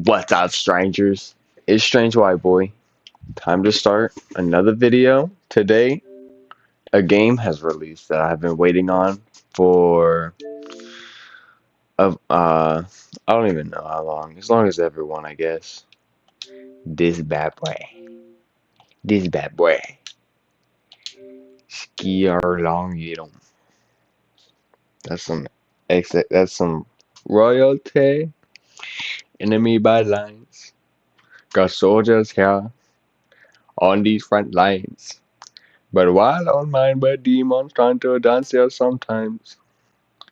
What's up, strangers? It's Strangewhiteboi. Time to start another video. Today, a game has released that I've been waiting on for I don't even know how long. As long as everyone, I guess. This bad boy. This bad boy. Skier long you. That's some royalty. Enemy by lines. Got soldiers here on these front lines. But while on mine, but demons trying to dance here sometimes.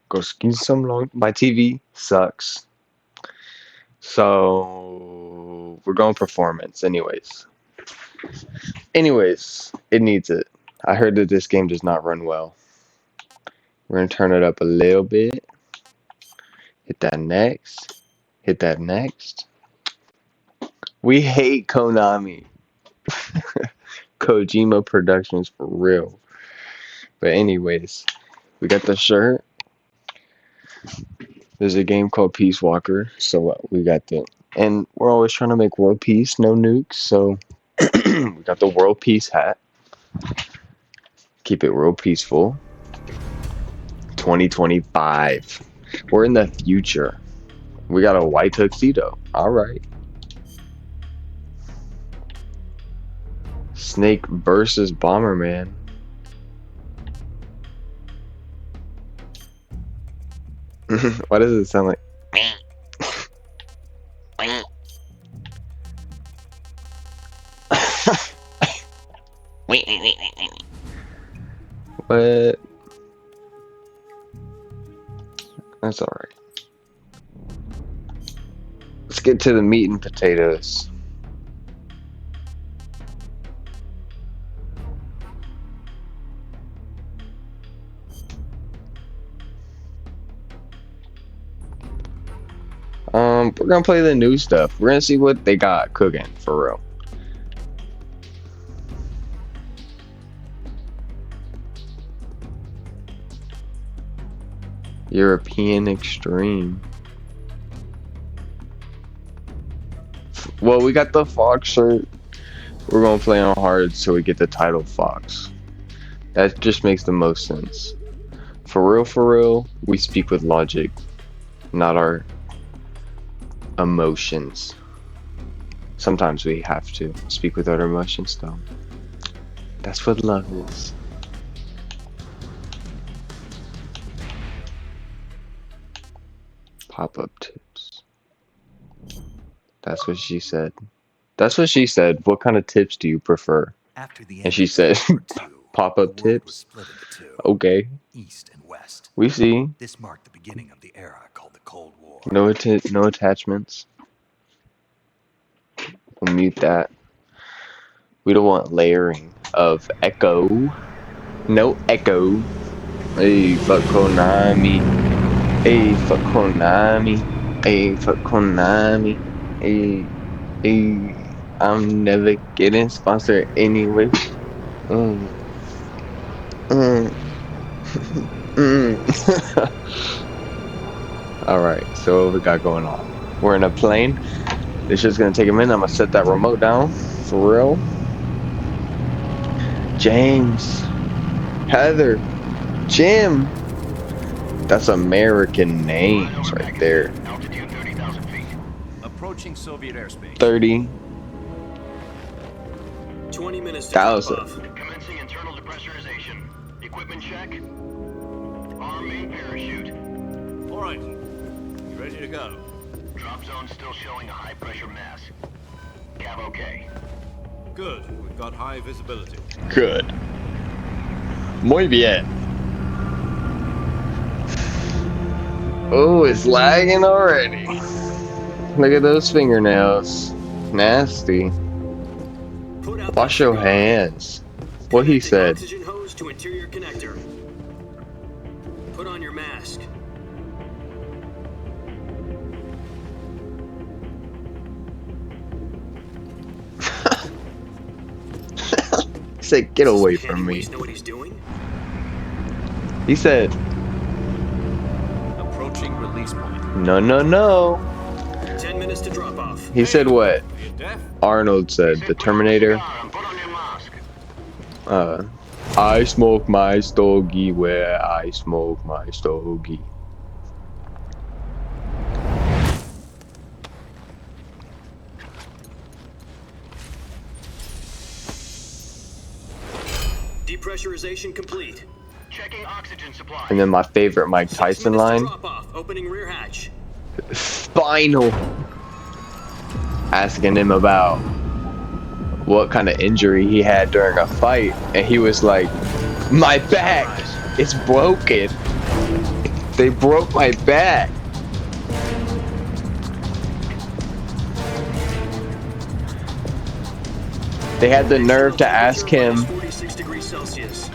Go ski some long. My TV sucks. So we're going performance, anyways. It needs it. I heard that this game does not run well. We're gonna turn it up a little bit. Hit that next. Hit that next. We hate Konami. Kojima Productions for real. But anyways, we got the shirt. There's a game called Peace Walker, so we got the, and we're always trying to make world peace, no nukes, so we got the world peace hat. Keep it real peaceful. 2025. We're in the future. We got a white tuxedo. Alright. Snake versus Bomberman. Why does it sound like? What? That's alright. Let's get to the meat and potatoes. We're gonna play the new stuff. We're gonna see what they got cooking for real. European Extreme. Well, we got the Fox shirt. We're gonna play on hard so we get the title Fox. That just makes the most sense. For real, we speak with logic, not our emotions. Sometimes we have to speak with our emotions though. That's what love is. Pop-up tips. That's what she said. That's what she said. What kind of tips do you prefer? And she said pop-up tips. Okay. East and west. We see. This marked the beginning of the era called the Cold War. No attachments. We'll mute that. We don't want layering of echo. No echo. Hey, fuck Konami. Hey, fuck Konami. Hey, fuck Konami. Hey, I'm never getting sponsored anyway. Alright, so what we got going on? We're in a plane. This shit's gonna take a minute. I'm gonna set that remote down. For real. James. Heather. Jim. That's American names right there. Altitude 30,000 feet. Approaching Soviet airspace. 30. 20 minutes to Thousand. top off. Commencing internal depressurization. Equipment check. Arm main parachute. All right. You ready to go? Drop zone still showing a high pressure mass. Cav okay. Good. We've got high visibility. Good. Muy bien. Oh, it's lagging already. Look at those fingernails. Nasty. Put out Wash that your cigar. hands. What he Connecting said. Oxygen hose to interior connector. Put on your mask. He said, get away Does from me. Pennywise know what he's doing? He said, Approaching release point. no. 10 minutes. minutes to drop off. He said what Are you deaf? Arnold said, the Terminator. And put on your mask. I smoke my stogie where I smoke my stogie. Depressurization complete. Checking oxygen supply. And then my favorite Mike 6 Tyson minutes to line. drop off. Opening rear hatch. Spinal. Asking him about what kind of injury he had during a fight, and he was like, my back, it's broken. They broke my back. They had the nerve to ask him, 46 degrees Celsius.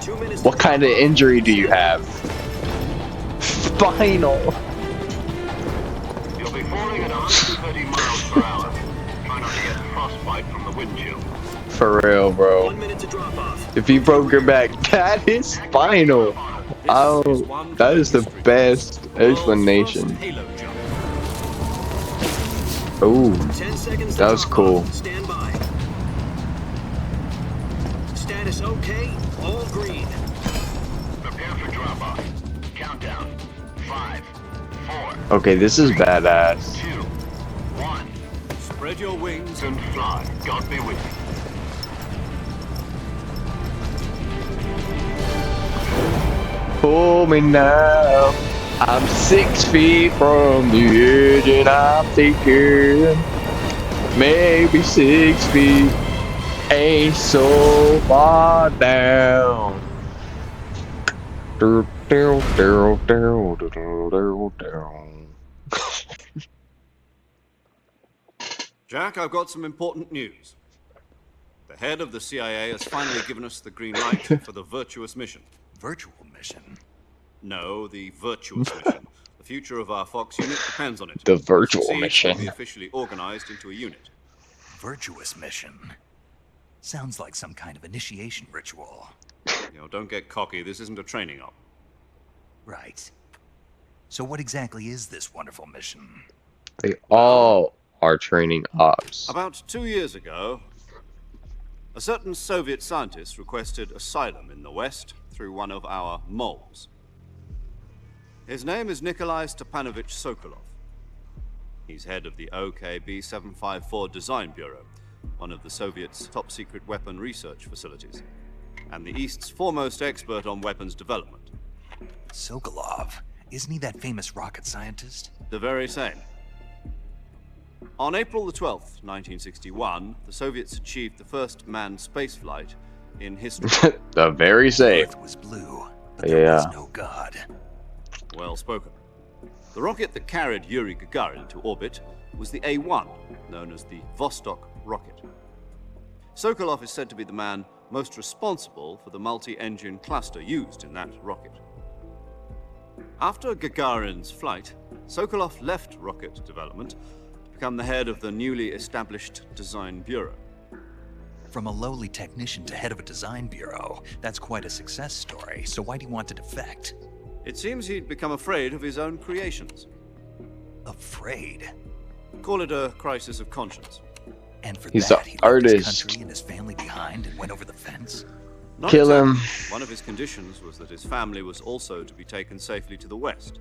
2 minutes. what kind of injury do you have? Spinal. You'll be falling at 130 miles per hour. Try not to get frostbite from the wind chill. For real, bro. 1 minute to drop off. If you broke your back, that is spinal. Oh, that is the best explanation. Halo jump. Ooh, 10 seconds. that was cool. Stand by. Status okay. All green. Prepare for drop-off. Countdown. 5, 4, Okay, this is badass. 2, 1. Spread your wings And fly. God be with you. Pull me now. I'm 6 feet from the edge and I'm thinking maybe 6 feet ain't so far down. Jack, I've got some important news. The head of the CIA has finally given us the green light for the virtuous mission. Virtual mission? No, the virtuous mission. The future of our Fox unit depends on it. The virtual Succeeds, mission. we'll be officially organized into a unit. Virtuous mission? Sounds like some kind of initiation ritual. You know, don't get cocky. This isn't a training op. Right. So what exactly is this wonderful mission? They all are training ops. About 2 years ago, a certain Soviet scientist requested asylum in the West through one of our moles. His name is Nikolai Stepanovich Sokolov. He's head of the OKB 754 Design Bureau, one of the Soviets' top-secret weapon research facilities, and the East's foremost expert on weapons development. Sokolov? Isn't he that famous rocket scientist? The very same. On April the 12th, 1961, the Soviets achieved the first manned spaceflight in history. The very same. Earth was blue, but there Yeah. was no God. Well spoken. The rocket that carried Yuri Gagarin to orbit was the A-1, known as the Vostok rocket. Sokolov is said to be the man most responsible for the multi-engine cluster used in that rocket. After Gagarin's flight, Sokolov left rocket development to become the head of the newly established Design Bureau. From a lowly technician to head of a design bureau, that's quite a success story. So why do you want to defect? It seems he'd become afraid of his own creations. Afraid? Call it a crisis of conscience. And for He's that, an he left his artist. country and his family behind and went over the fence? Not Kill him. exactly. One of his conditions was that his family was also to be taken safely to the west.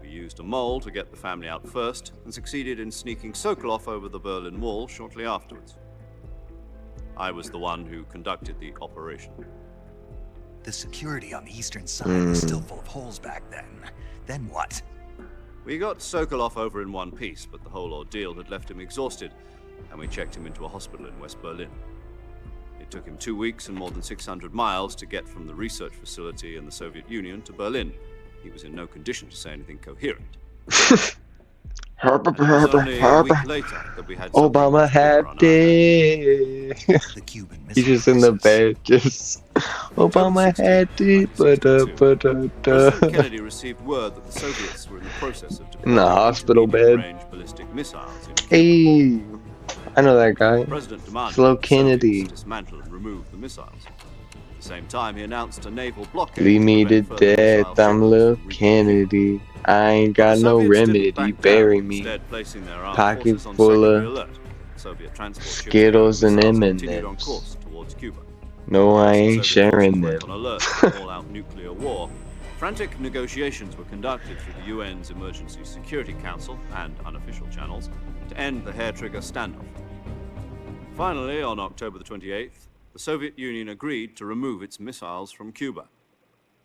We used a mole to get the family out first and succeeded in sneaking Sokolov over the Berlin Wall shortly afterwards. I was the one who conducted the operation. The security on the eastern side was still full of holes back then. Then what? We got Sokolov over in one piece, but the whole ordeal had left him exhausted, and we checked him into a hospital in West Berlin. It took him 2 weeks and more than 600 miles to get from the research facility in the Soviet Union to Berlin. He was in no condition to say anything coherent. And it was only a week later that we had something Obama clear on had our it. The Cuban Missile He's just in the Crisis. bed, just Obama had it. President Kennedy received word that the Soviets were in the process of In the hospital bed. range ballistic missiles. Hey, I know that guy. The president demanded Slow that the Soviets Kennedy. dismantle and remove the missiles. At the same time, he announced a naval blockade. Leave me to prevent further death, missile I'm shipments Lil from reaching Kennedy. I ain't But got the no Soviets didn't remedy. back Bury down, me. instead placing their armed Pocket forces on full secondary of alert. Soviet transport ships Skittles and carrying missiles continued on M&Ms. course towards Cuba. No, I As the ain't Soviet sharing forces them. went on alert for an all-out nuclear war, frantic negotiations were conducted through the UN's Emergency Security Council and unofficial channels to end the hair-trigger standoff. Finally, on October the 28th, the Soviet Union agreed to remove its missiles from Cuba,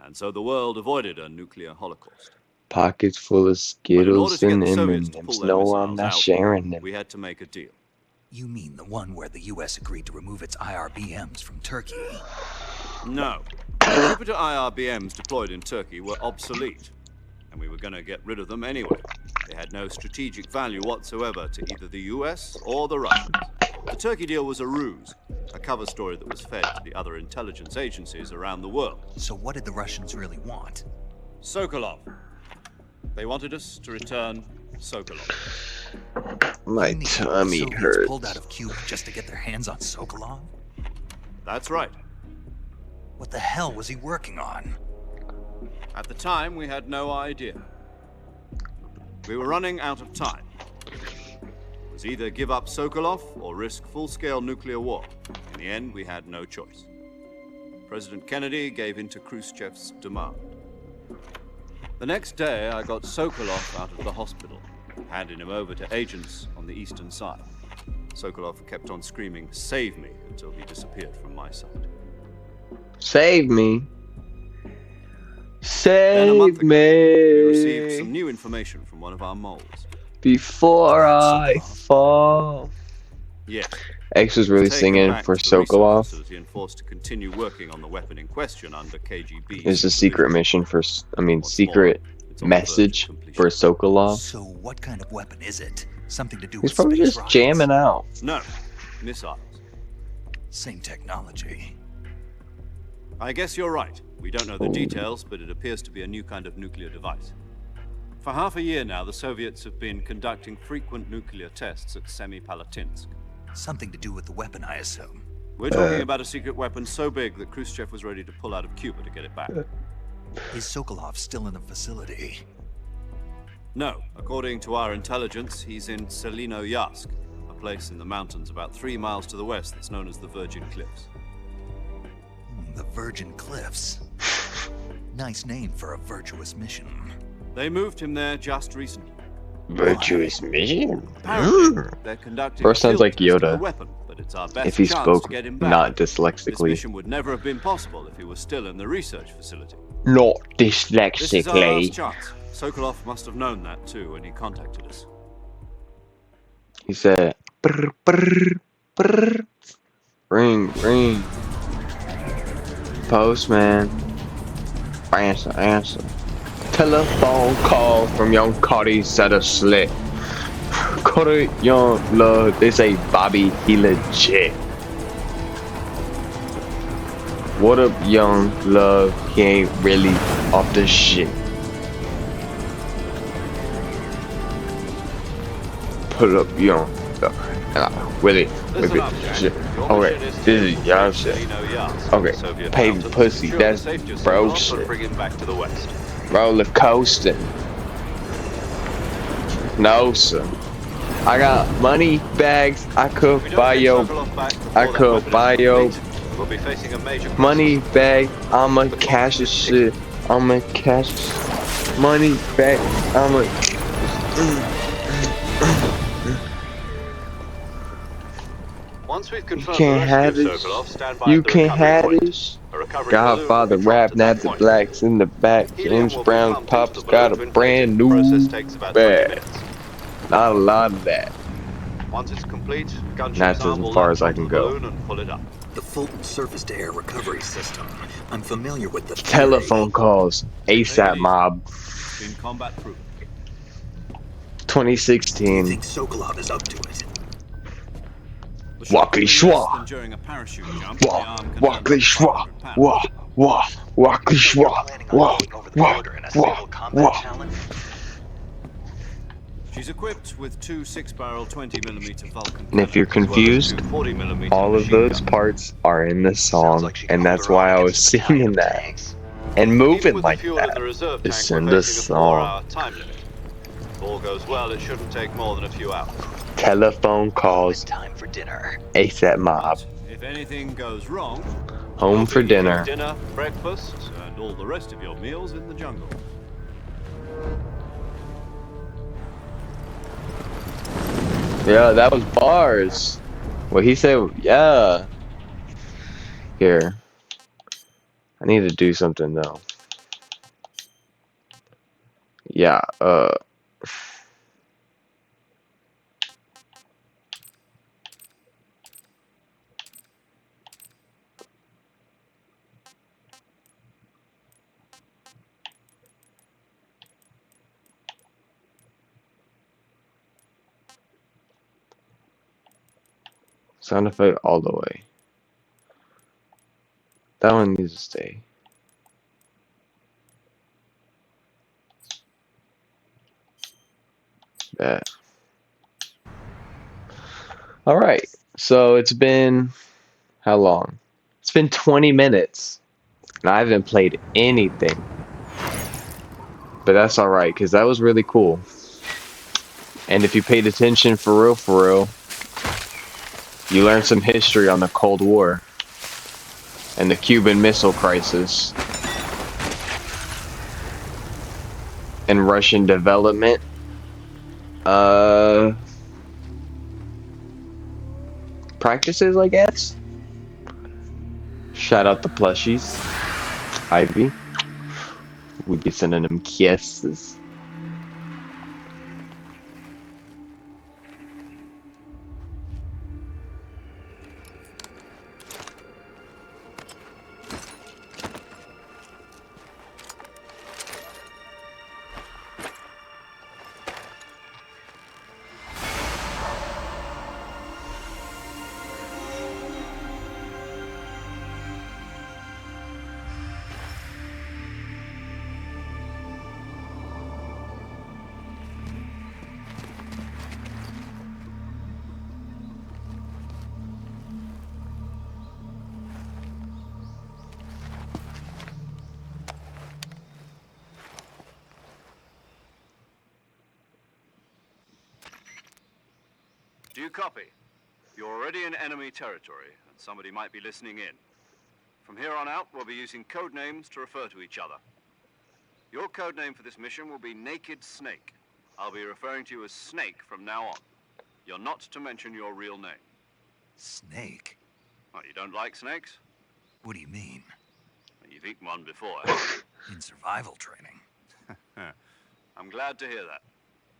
and so the world avoided a nuclear holocaust. Pockets full of But in order Skittles to get and the Soviets to M&Ms. pull their No, I'm missiles not out, sharing them. we had to make a deal. You mean the one where the US agreed to remove its IRBMs from Turkey? No. The Jupiter IRBMs deployed in Turkey were obsolete, and we were going to get rid of them anyway. They had no strategic value whatsoever to either the US or the Russians. The Turkey deal was a ruse, a cover story that was fed to the other intelligence agencies around the world. So what did the Russians really want? Sokolov. They wanted us to return Sokolov. My You mean the tummy Soviets pulled out hurts. of Cuba just to get their hands on Sokolov? That's right. What the hell was he working on? At the time, we had no idea. We were running out of time. It was either give up Sokolov or risk full-scale nuclear war. In the end, we had no choice. President Kennedy gave in to Khrushchev's demand. The next day, I got Sokolov out of the hospital, handing him over to agents on the eastern side. Sokolov kept on screaming, "Save me," until he disappeared from my sight. Save me. Then a month Save ago, we received me. some new information from one of our moles. Before About I Sokolov? fall. Yes. X was He really was taken singing back for to the research Sokolov. facility and forced to continue working on the weapon in question under KGB. It's a secret mission for, What's secret more, it's on the verge of message completion. for Sokolov. So what kind of weapon is it? Something to do He's with probably space just rockets? jamming out. No, missiles. Same technology. I guess you're right. We don't know the details, but it appears to be a new kind of nuclear device. For half a year now, the Soviets have been conducting frequent nuclear tests at Semipalatinsk. Something to do with the weapon, I assume. We're talking about a secret weapon so big that Khrushchev was ready to pull out of Cuba to get it back. Is Sokolov still in the facility? No, according to our intelligence, he's in Selino-Yarsk, a place in the mountains about 3 miles to the west that's known as the Virgin Cliffs. The Virgin Cliffs. Nice name for a virtuous mission. They moved him there just recently. Virtuous mission. Apparently, they're conducting First sounds field like tests of the Yoda. weapon, but it's our best If he chance spoke to get him back. not This dyslexically. mission would never have been possible if he was still in the research facility. Not This is our last dyslexically. chance. Sokolov must have known that too when he contacted us. He said, brr, brr, brr. Ring, ring. Postman. Answer, answer. Telephone call from young Cody set a slit. Cody, young love, they say Bobby, he legit. What up, young love, he ain't really off the shit. Pull up, young love. Willie, whip Listen up, it. Jack. Shit. Your Alright, mission is this to is y'all shit. Selino-Yarsk, Okay, the Soviet pay mountains, pussy, secure that's the safety of bro Sokolov shit. and bring him back to the west. Roller coasting. No, sir. I got money bags. I could If we don't buy get your Sokolov back before I that could weapon is buy your complete, we'll be facing a major money crisis. bag. I'ma cash this shit. I'ma cash money bag. I'ma. Once we've You confirmed can't the have rescue of this. Sokolov, stand by You at the can't recovery have point. this. A recovery Godfather balloon will be rap, dropped at not that the point. blacks in the back. Helium James will be Brown pumped into pops the got a balloon to brand inflate it. new The process takes about 20 bag. minutes. Not a lot of that. Once it's complete, gunship's That's arm as will far latch as I onto can the go. balloon and pull it up. The Fulton surface-to-air recovery system. I'm familiar with the theory. Telephone calls. ASAP Take it mob. It's been combat proof. Do you 2016. think Sokolov is up to it? The shock will Walkley be less schwa. than during a parachute jump. The Wah, arm can Walkley handle schwa. 500 pounds. Wah, wah, Walkley So you're schwa. planning on Wah, going over the wah, border in a wah, single combat wah. challenge? She's equipped with two 6-barrel 20mm Vulcan And if you're cannons, as well as confused, two 40mm all of machine those guns. parts are in the Sounds song, like she and called that's her own why I was against a battalion singing of that. tanks. and Even moving with the like fuel in that. the reserve It's tank, we're in the facing a song. 4-hour time limit. If all goes well, it shouldn't take more than a few hours. Telephone calls. Time for dinner. ASAP mob. But if anything goes wrong, Home you'll for be eating dinner. dinner, breakfast, and all the rest of your meals in the jungle. Yeah, that was bars. What he said, yeah. Here. I need to do something though. Yeah, sound effect all the way. That one needs to stay. That. Alright. So it's been how long? It's been 20 minutes. And I haven't played anything. But that's alright, because that was really cool. And if you paid attention for real, you learned some history on the Cold War and the Cuban Missile Crisis and Russian development. Practices, I guess. Shout out the plushies. Ivy. We be sending them kisses. Do you copy? You're already in enemy territory, and somebody might be listening in. From here on out, we'll be using code names to refer to each other. Your code name for this mission will be Naked Snake. I'll be referring to you as Snake from now on. You're not to mention your real name. Snake? Oh, you don't like snakes? What do you mean? You've eaten one before. In survival training? I'm glad to hear that.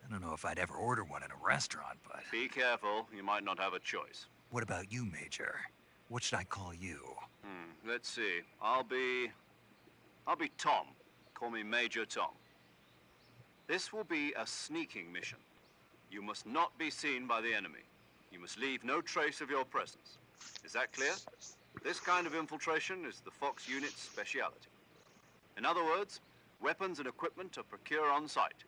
I don't know if I'd ever order one in a restaurant, but... Be careful, you might not have a choice. What about you, Major? What should I call you? Let's see. I'll be Tom. Call me Major Tom. This will be a sneaking mission. You must not be seen by the enemy. You must leave no trace of your presence. Is that clear? This kind of infiltration is the Fox unit's speciality. In other words, weapons and equipment are procured on site.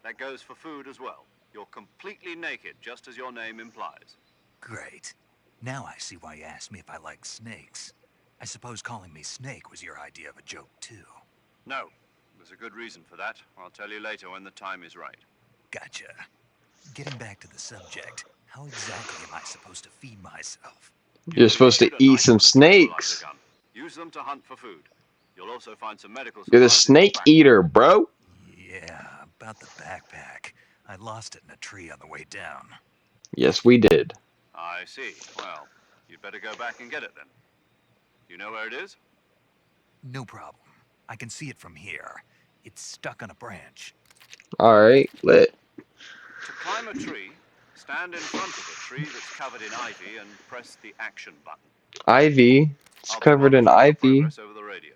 That goes for food as well. You're completely naked, just as your name implies. Great. Now I see why you asked me if I like snakes. I suppose calling me Snake was your idea of a joke, too. No. There's a good reason for that. I'll tell you later when the time is right. Gotcha. Getting back to the subject, how exactly am I supposed to feed myself? You're supposed to eat some snakes. Use them to hunt for food. You'll also find some medical You're the supplies in your snake backpack. eater, bro. Yeah, about the backpack. I lost it in a tree on the way down. Yes, we did. I see. Well, you'd better go back and get it then. You know where it is? No problem. I can see it from here. It's stuck on a branch. Alright, lit. To climb a tree, stand in front of a tree that's covered in ivy and press the action button. Ivy. It's I'll be covered in monitoring your ivy. progress over the radio.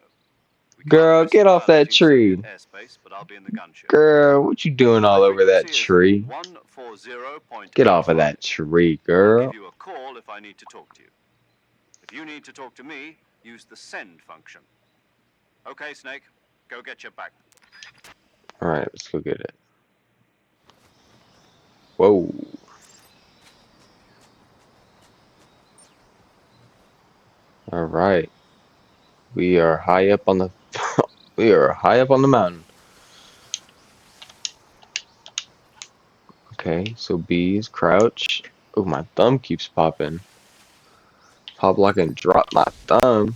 We can't Girl, risk get off that violating tree. Soviet airspace, but I'll be in the gun chute. Girl, what you doing all My over that frequency is tree? 140.85. Get off of that tree, I'll girl. give you a call if I need to talk to you. If you need to talk to me, use the send function. Okay, Snake, go get your back. Alright, let's go get it. Whoa. Alright. We are high up on the We are high up on the mountain. Okay, so B is crouch. Oh, my thumb keeps popping. Pop lock and drop my thumb.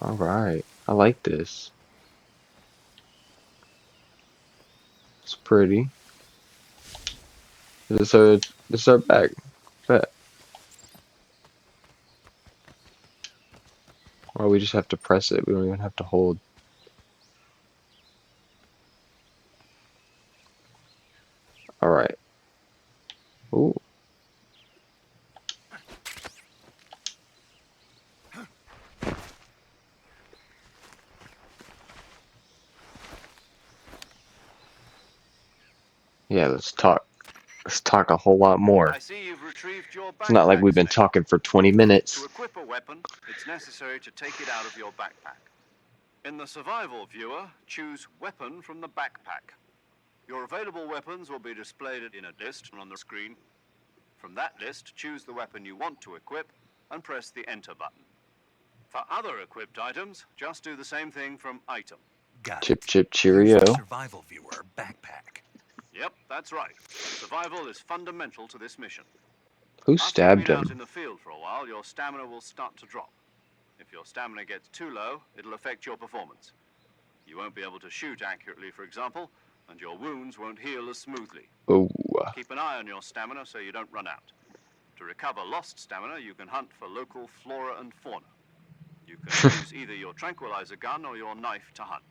Alright, I like this. It's pretty. This is our bag. Bet. Or we just have to press it. We don't even have to hold. Alright. Ooh. Yeah, let's talk. Let's talk a whole lot more. I see you've retrieved your backpack, It's not like we've been Snake. talking for 20 To minutes. equip a weapon, it's necessary to take it out of your backpack. In the survival viewer, choose Weapon from the backpack. Your available weapons will be displayed in a list on the screen. From that list, choose the weapon you want to equip and press the Enter button. For other equipped items, just do the same thing from Item. Got Chip it. chip Here's cheerio. the survival viewer backpack. Yep, that's right. Survival is fundamental to this mission. Who After you've stabbed been out in him? the field for a while, your stamina will start to drop. If your stamina gets too low, it'll affect your performance. You won't be able to shoot accurately, for example, and your wounds won't heal as smoothly. Oh. Keep an eye on your stamina so you don't run out. To recover lost stamina, you can hunt for local flora and fauna. You can use either your tranquilizer gun or your knife to hunt.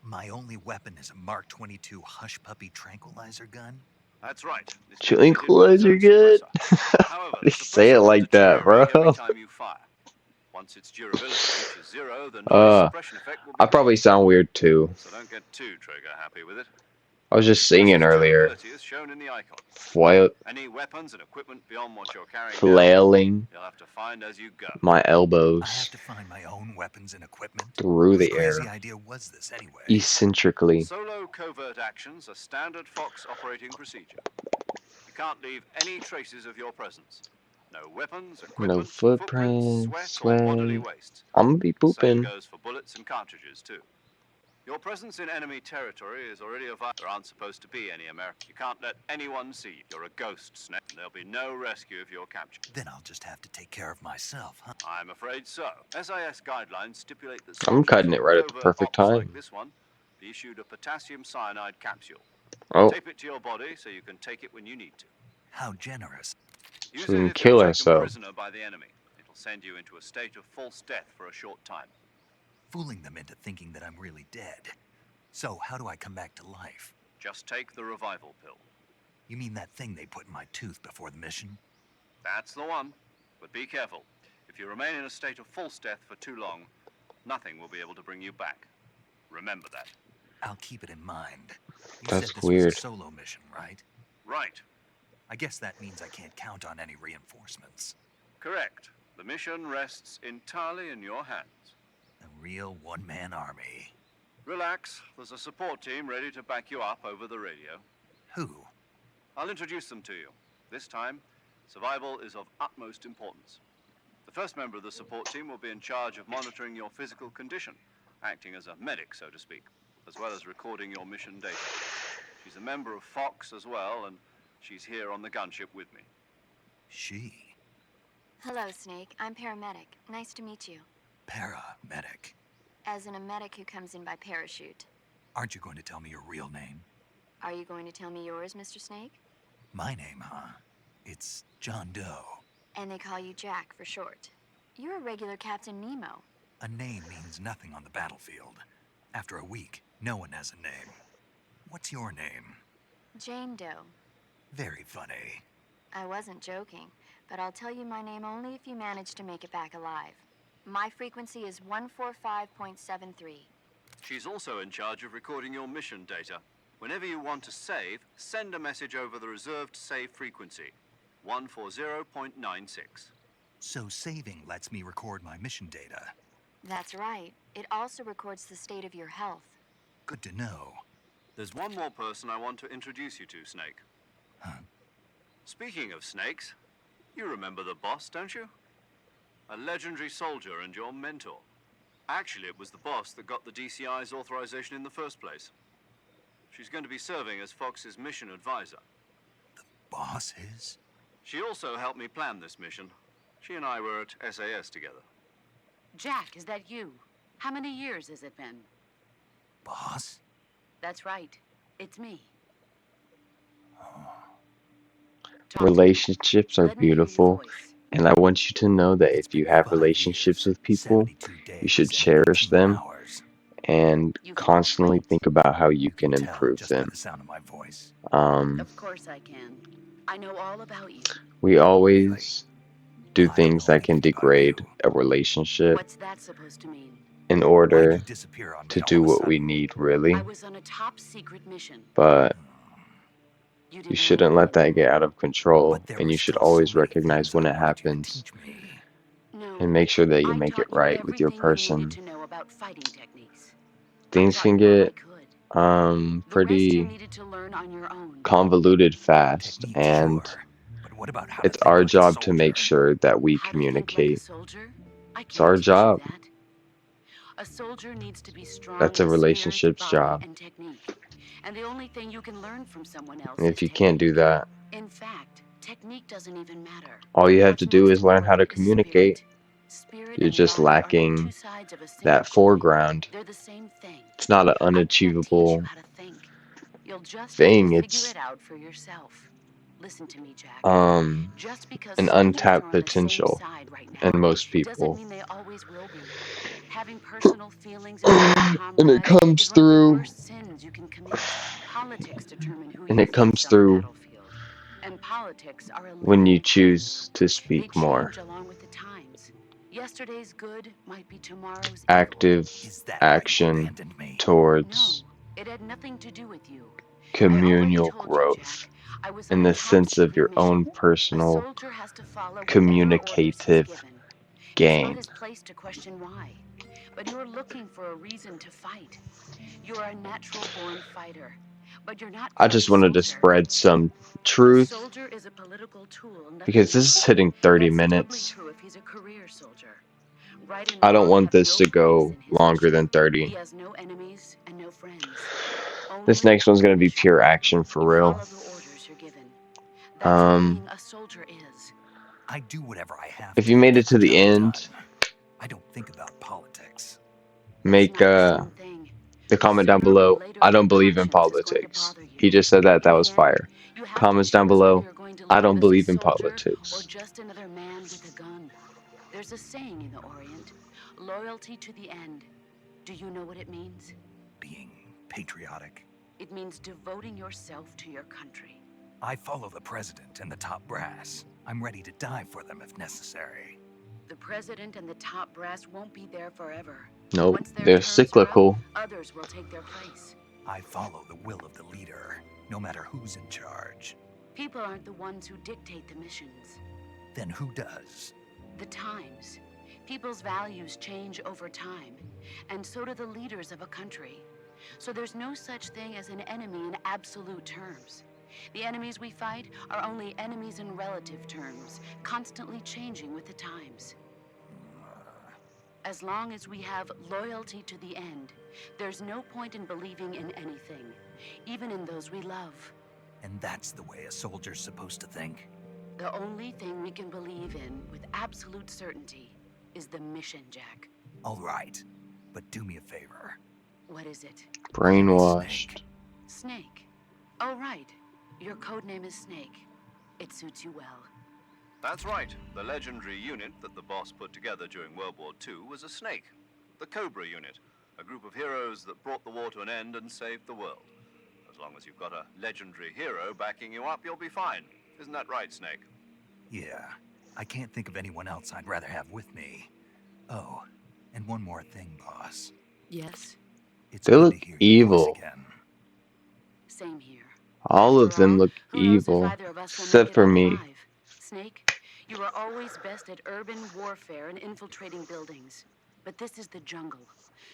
My only weapon is a Mark 22 Hush Puppy tranquilizer gun. That's right. It's been Chilling fitted with its you're own good? suppressor. However, Why do the you say it suppressor will like that, bro? deteriorate every time you fire. Once its durability reaches zero, the noise Uh, suppression effect will be I probably gone. sound weird too. So don't get too trigger happy with it. I was just singing Suppressor's earlier. durability is shown in the icon. Any weapons and equipment beyond what you're carrying now, Flailing you'll have to find as you go. my I have elbows to find my own weapons and equipment. through Whose the crazy air, idea was this anyway? eccentrically. Solo covert actions are standard Fox operating procedure. You can't leave any traces of your presence. No weapons, No equipment, footprints, footprints, sweat, or bodily sweat. waste. I'm gonna be The same pooping. goes for bullets and cartridges, too. Your presence in enemy territory is already a There aren't supposed to be any Americans. You can't let anyone see you. You're a ghost, Snake. There'll be no rescue if you're captured. Then I'll just have to take care of myself, huh? I'm afraid so. SIS guidelines stipulate that I'm soldiers cutting it for right at the covert perfect ops like time. this one be issued a potassium cyanide capsule. Oh, Tape it to your body so you can take it when you need to. How generous. Use so we it can if you're kill taken ourselves. prisoner by the enemy. It'll send you into a state of false death for a short time. Fooling them into thinking that I'm really dead. So, how do I come back to life? Just take the revival pill. You mean that thing they put in my tooth before the mission? That's the one. But be careful. If you remain in a state of false death for too long, nothing will be able to bring you back. Remember that. I'll keep it in mind. You That's said this weird. was a solo mission, right? Right. I guess that means I can't count on any reinforcements. Correct. The mission rests entirely in your hands. A real one-man army. Relax. There's a support team ready to back you up over the radio. Who? I'll introduce them to you. This time, survival is of utmost importance. The first member of the support team will be in charge of monitoring your physical condition, acting as a medic, so to speak, as well as recording your mission data. She's a member of Fox as well, and she's here on the gunship with me. She. Hello, Snake. I'm paramedic. Nice to meet you. Paramedic. As in a medic who comes in by parachute. Aren't you going to tell me your real name? Are you going to tell me yours, Mr. Snake? My name, huh? It's John Doe. And they call you Jack for short. You're a regular Captain Nemo. A name means nothing on the battlefield. After a week, no one has a name. What's your name? Jane Doe. Very funny. I wasn't joking, but I'll tell you my name only if you manage to make it back alive. My frequency is 145.73. She's also in charge of recording your mission data. Whenever you want to save, send a message over the reserved save frequency, 140.96. So saving lets me record my mission data. That's right. It also records the state of your health. Good to know. There's one more person I want to introduce you to, Snake. Huh? Speaking of snakes, you remember the boss, don't you? A legendary soldier and your mentor. Actually, it was the boss that got the DCI's authorization in the first place. She's going to be serving as Fox's mission advisor. Boss is? She also helped me plan this mission. She and I were at SAS together. Jack, is that you? How many years has it been? Boss? That's right. It's me. Relationships are Let me hear your beautiful, voice. and I want you to know that It's if you been have 5 relationships years, with people, 72 days, you should and cherish 18 them hours. and You can constantly wait. think about how you can tell improve just by them. the sound of my voice. Of course I can. I know all about you. We always do Well, I don't things know that can anything about degrade you. a relationship What's that supposed to mean? in Why'd order you disappear on to me all do of a what we sudden? need, I really. was on a top secret mission. But You you didn't shouldn't know, let did that you? get out of control, But there and were you should still so always many recognize things when I it wanted you to happens teach me. No. and make sure that you I make it taught you right with your everything you person. needed to know about fighting techniques. I Things taught can you all I get could. The rest you pretty needed to learn on your own. convoluted fast, Technique, and sure. But what about how to it's think our like a job to make soldier? sure that we How to think like a communicate. soldier? I It's our can't teach you job. that. A soldier needs to be strong That's a in spirit, relationship's body, job. and technique. And the only thing you can learn from someone else And is if you can't do technique. that, In fact, technique doesn't even matter. all you have What's to do most is learn how to important is communicate. spirit. Spirit You're and just body are like two lacking sides of a single that coin. foreground. They're the same thing. It's not an I can't teach you unachievable how to think. You'll just have to thing. figure It's it out for yourself. Listen to me, Jack. um Just because an soldiers untapped are on the same potential side right in now most doesn't people. mean they always will be. Having personal feelings about your And it comrades comes is one of the through worst sins you can commit. Politics determine who and you it comes face on the through battlefield. And politics are a when you living thing. choose to They speak more. change along with the times. Yesterday's good might be tomorrow's evil. Active Is that why you action abandoned me? towards No, it had nothing to do with you. I already communal told you, growth Jack. I was in on a the top sense of secret your mission. own A personal soldier has to follow whatever orders he's communicative given. It's not gain. his place to question why. But you're looking for a reason to fight. You're a natural-born fighter. But you're not I quite just a wanted to soldier. spread some A truth soldier is a political tool, because nothing this more. is hitting 30 That's doubly minutes. true if he's a career soldier. Right and I don't wrong want have this no to place go in his longer mission. than He 30. has no enemies and no friends. This Only next one's a going to be mission. pure action for You real. follow the orders you're given. That's what Um, being a soldier is. I do whatever I have if to you made get it to the the job end, done. I don't think about politics. It's make not the same thing. the A comment down sooner or below. later, I your don't believe in conscience is going to politics. bother you. He just said that. In That the was end, fire. you have Comments to down choose whether below. you're going to I live don't as a believe in soldier or politics. just another man with a gun. There's a saying in the Orient, loyalty to the end. Do you know what it means? Being patriotic. It means devoting yourself to your country. I follow the president and the top brass. I'm ready to die for them if necessary. The president and the top brass won't be there forever. Nope, Once their they're terms are up, cyclical. others will take their place. I follow the will of the leader, no matter who's in charge. People aren't the ones who dictate the missions. Then who does? The times. People's values change over time, and so do the leaders of a country. So there's no such thing as an enemy in absolute terms. The enemies we fight are only enemies in relative terms, constantly changing with the times. As long as we have loyalty to the end, there's no point in believing in anything, even in those we love. And that's the way a soldier's supposed to think? The only thing we can believe in with absolute certainty is the mission, Jack. All right, but do me a favor. What is it? Brainwashed. Snake. Oh, right. Your codename is Snake. It suits you well. That's right. The legendary unit that the boss put together during World War II was a snake. The Cobra unit, a group of heroes that brought the war to an end and saved the world. As long as you've got a legendary hero backing you up, you'll be fine. Isn't that right, Snake? Yeah, I can't think of anyone else I'd rather have with me. Oh, and one more thing, boss. Yes? It's They good look to hear your voice evil. again. Same here. All of After them all, look who knows if evil, either of us will make except it for out me. alive? Snake, you are always best at urban warfare and infiltrating buildings. But this is the jungle.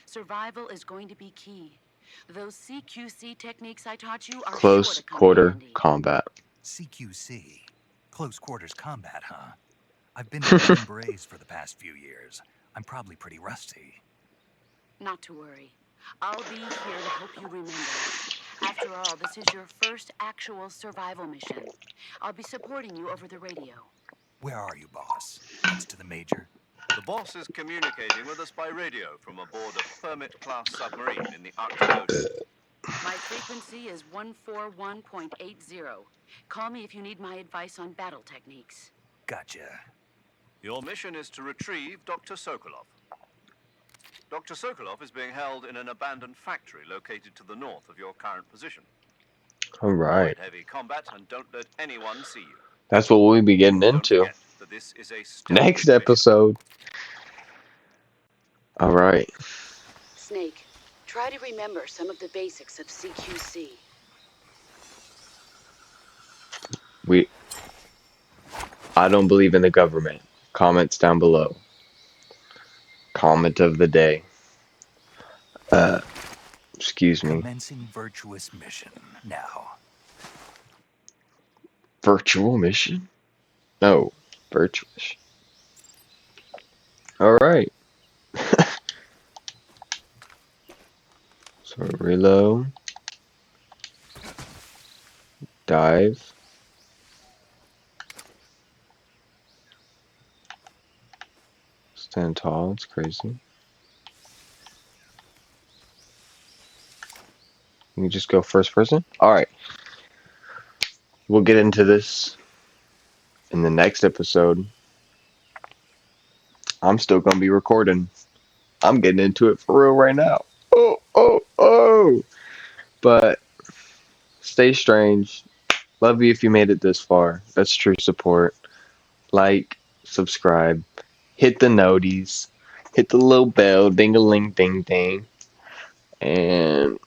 Survival is going to be key. Those CQC techniques I taught you are sure Close to come in quarter handy. combat. CQC. Close quarters combat, huh? I've been in Green Berets for the past few years. I'm probably pretty rusty. Not to worry. I'll be here to help you remember. After all, this is your first actual survival mission. I'll be supporting you over the radio. Where are you, boss? Next to the major? The boss is communicating with us by radio from aboard a Permit-class submarine in the Arctic Ocean. My frequency is 141.80. Call me if you need my advice on battle techniques. Gotcha. Your mission is to retrieve Dr. Sokolov. Dr. Sokolov is being held in an abandoned factory located to the north of your current position. All right. Avoid heavy combat and don't let anyone see you. That's what we'll be getting Don't into forget that this is a stealth next mission. episode. All right. Snake, try to remember some of the basics of CQC. I don't believe in the government. Comments down below. Comment of the day. Excuse me. Commencing virtuous mission now. Virtual mission? No, virtuous. All right. So reload. Dive. Stand tall. It's crazy. You can just go first person? Alright. We'll get into this in the next episode. I'm still going to be recording. I'm getting into it for real right now. Oh. But stay strange. Love you if you made it this far. That's true support. Like, subscribe, hit the noties, hit the little bell, ding-a-ling, ding-ding. And